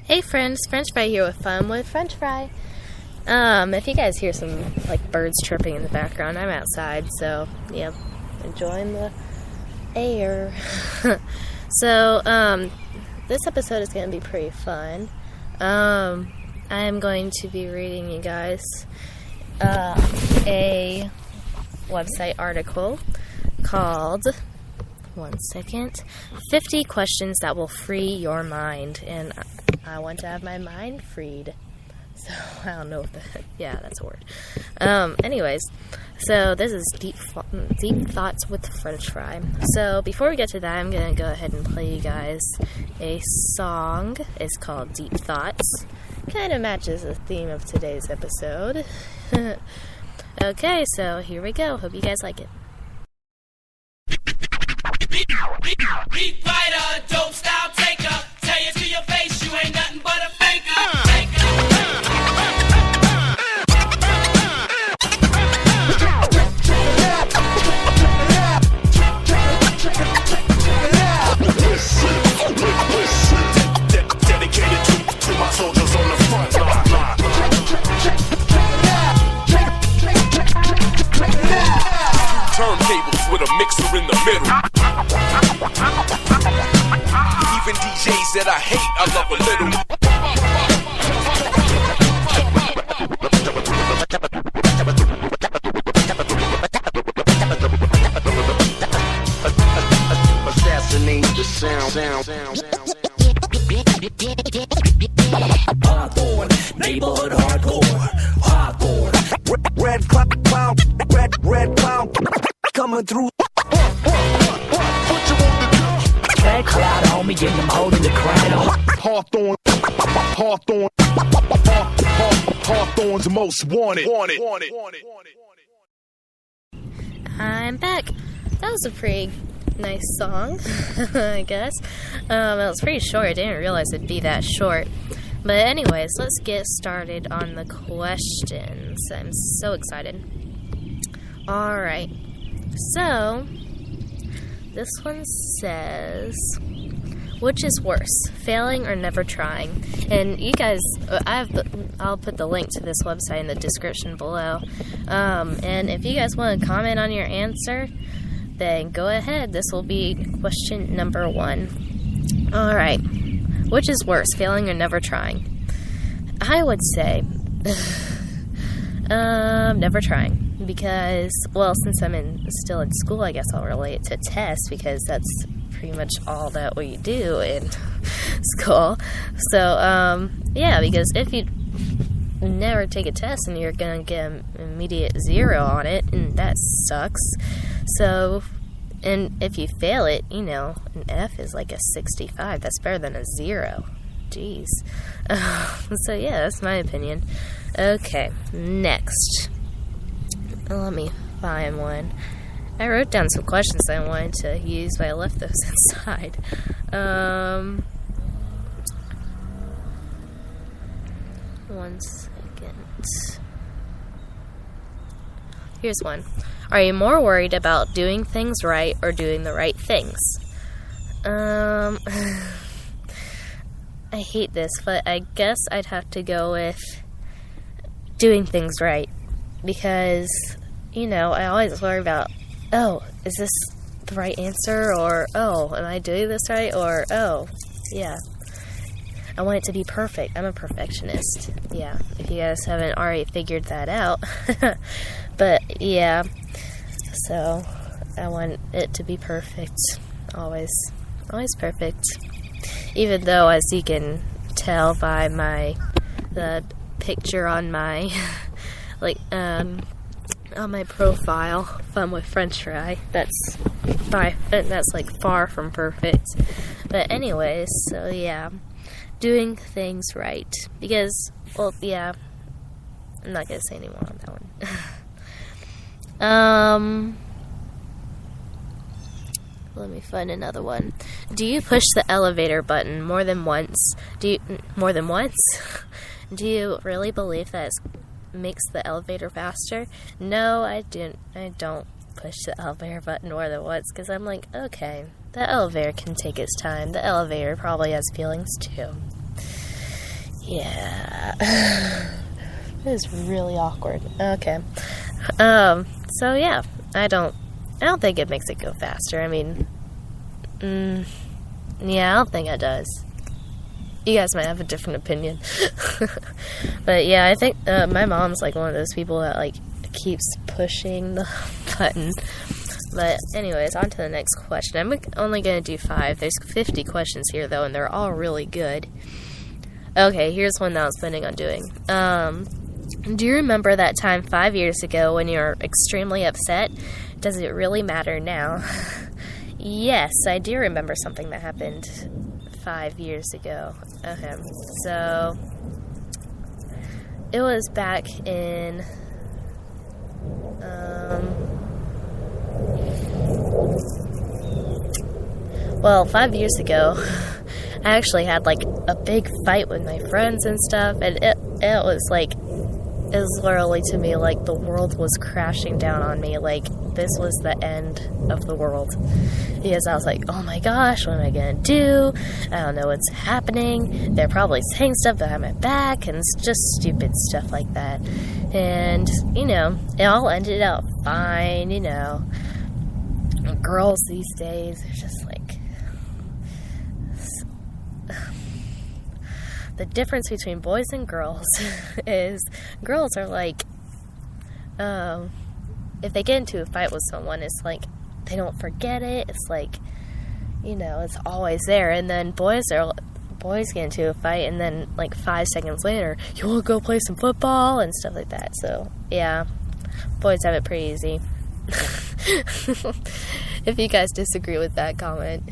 Hey friends, FrenchFry here with Fun with FrenchFry. If you guys hear some birds chirping in the background, I'm outside, so yeah, enjoying the air. So this episode is going to be pretty fun. I'm going to be reading you guys a website article called 50 Questions That Will Free Your Mind. And I want to have my mind freed. So, I don't know if that's a word. Anyways, so this is Deep Thoughts with FrenchFry. So, before we get to that, I'm going to go ahead and play you guys a song. It's called Deep Thoughts. Kind of matches the theme of today's episode. Okay, so here we go. Hope you guys like it. Beat fighter, dope style taker. Tell you to your face, you ain't nothing but a faker. Dedicated to my soldiers on the front line. Turntables with a mixer in the middle. Even DJs that I hate, I love a little. Assassinate the sound. Hawthorne, neighborhood hardcore. Red cloud, coming through. Red cloud on me, and I'm holding the crown. Hawthorne's most wanted. I'm back. That was a pretty nice song, I guess. It was pretty short. I didn't realize it'd be that short. But anyways, let's get started on the questions. I'm so excited. Alright. So, this one says, which is worse, failing or never trying? And you guys, I'll put the link to this website in the description below. And if you guys want to comment on your answer, then go ahead. This will be question number 1. Alright. Which is worse, failing or never trying? I would say never trying. Because, well, since I'm still in school, I guess I'll relate it to tests, because that's pretty much all that we do in school. So, yeah, because if you never take a test and you're going to get an immediate 0 on it, and that sucks. So, and if you fail it, an F is like a 65. That's better than a 0. Jeez. So, yeah, that's my opinion. Okay, next. Let me find one. I wrote down some questions I wanted to use, but I left those inside. One second. Here's one. Are you more worried about doing things right or doing the right things? I hate this, but I guess I'd have to go with doing things right. Because, I always worry about, oh, is this the right answer? Or, oh, am I doing this right? Or, oh, yeah. I want it to be perfect. I'm a perfectionist. Yeah, if you guys haven't already figured that out. But, yeah. So, I want it to be perfect. Always perfect. Even though, as you can tell by the picture on my on my profile, Fun with FrenchFry, that's far from perfect. But anyways, so yeah, doing things right, because, well, yeah, I'm not gonna say any more on that one. Let me find another one. Do you push the elevator button more than once? More than once? Do you really believe that it makes the elevator faster? No, I don't push the elevator button more than once, because I'm like, okay, the elevator can take its time. The elevator probably has feelings too. Yeah. It is really awkward. Okay. So yeah, I don't think it makes it go faster. I mean, yeah, I don't think it does. You guys might have a different opinion. But yeah, I think my mom's like one of those people that like keeps pushing the button. But anyways, on to the next question. I'm only going to do 5. There's 50 questions here, though, and they're all really good. Okay, here's one that I was planning on doing. Do you remember that time 5 years ago when you were extremely upset? Does it really matter now? Yes, I do remember something that happened 5 years ago. Okay, so it was back in... Well, 5 years ago, I actually had, like, a big fight with my friends and stuff, and it was, like, it was literally to me like the world was crashing down on me, like, this was the end of the world, because I was like, oh my gosh, what am I gonna do? I don't know what's happening. They're probably saying stuff behind my back, and it's just stupid stuff like that, and, you know, it all ended up fine, you know. Girls these days are just like, the difference between boys and girls is girls are like, if they get into a fight with someone, it's like they don't forget it. It's like, you know, it's always there. And then boys get into a fight, and then like 5 seconds later, you want to go play some football and stuff like that. So yeah, boys have it pretty easy. If you guys disagree with that comment.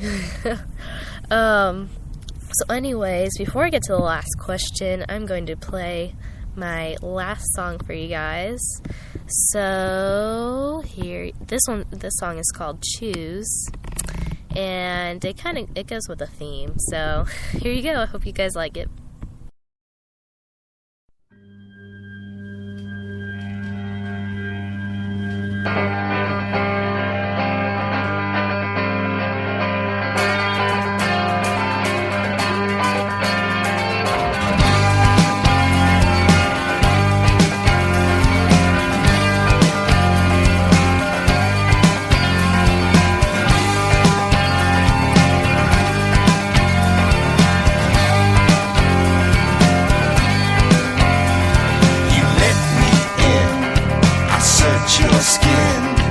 So anyways, before I get to the last question, I'm going to play my last song for you guys. So here, this song is called Choose, and it goes with a theme. So here you go. I hope you guys like it. Your skin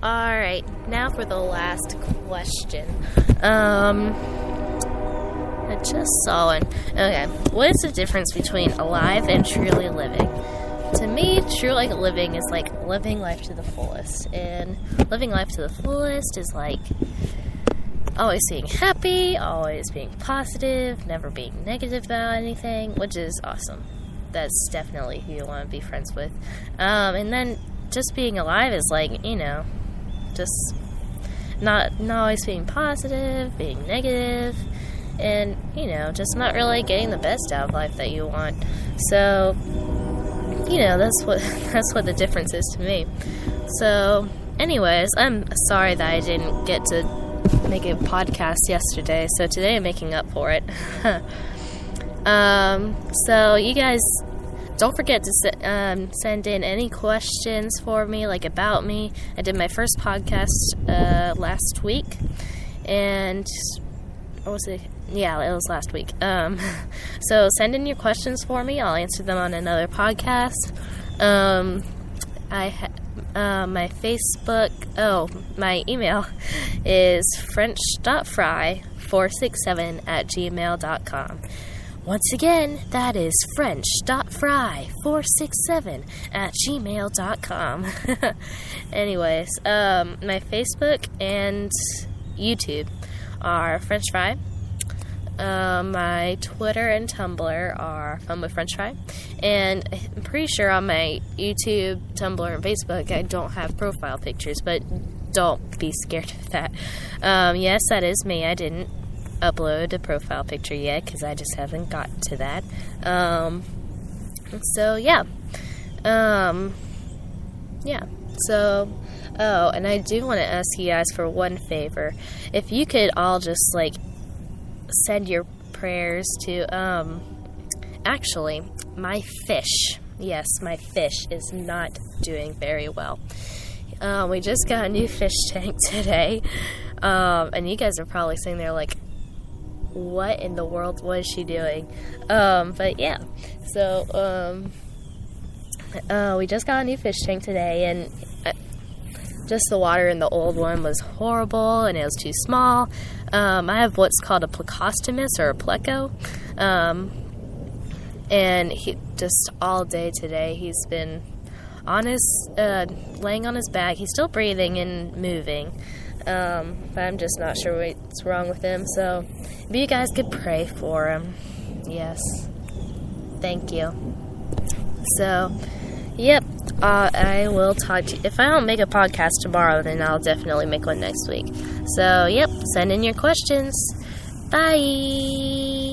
Alright, now for the last question. I just saw one. Okay, what is the difference between alive and truly living? To me, truly living is like living life to the fullest. And living life to the fullest is like always being happy, always being positive, never being negative about anything, which is awesome. That's definitely who you want to be friends with. And then just being alive is like, just not always being positive, being negative, and, just not really getting the best out of life that you want. So, that's what the difference is to me. So, anyways, I'm sorry that I didn't get to make a podcast yesterday, so today I'm making up for it. So you guys don't forget to send in any questions for me, like about me. I did my first podcast last week, and what was it? Yeah, it was last week. So send in your questions for me. I'll answer them on another podcast. My Facebook, my email is french.fry467@gmail.com. Once again, that is french.fry467@gmail.com. Anyways, my Facebook and YouTube are French Fry. My Twitter and Tumblr are Fun with French Fry. And I'm pretty sure on my YouTube, Tumblr, and Facebook, I don't have profile pictures, but don't be scared of that. Yes, that is me. I didn't upload a profile picture yet because I just haven't gotten to that. So yeah. So, and I do want to ask you guys for one favor. If you could all just send your prayers to actually my fish. Yes, my fish is not doing very well. We just got a new fish tank today. And you guys are probably sitting there like, what in the world was she doing? But yeah, so we just got a new fish tank today, and just the water in the old one was horrible, and it was too small. I have what's called a plecostomus or a pleco, and he just all day today he's been on his laying on his back. He's still breathing and moving. But I'm just not sure what's wrong with him. So if you guys could pray for him. Yes. Thank you. So, yep. I will talk to you. If I don't make a podcast tomorrow, then I'll definitely make one next week. So, yep. Send in your questions. Bye.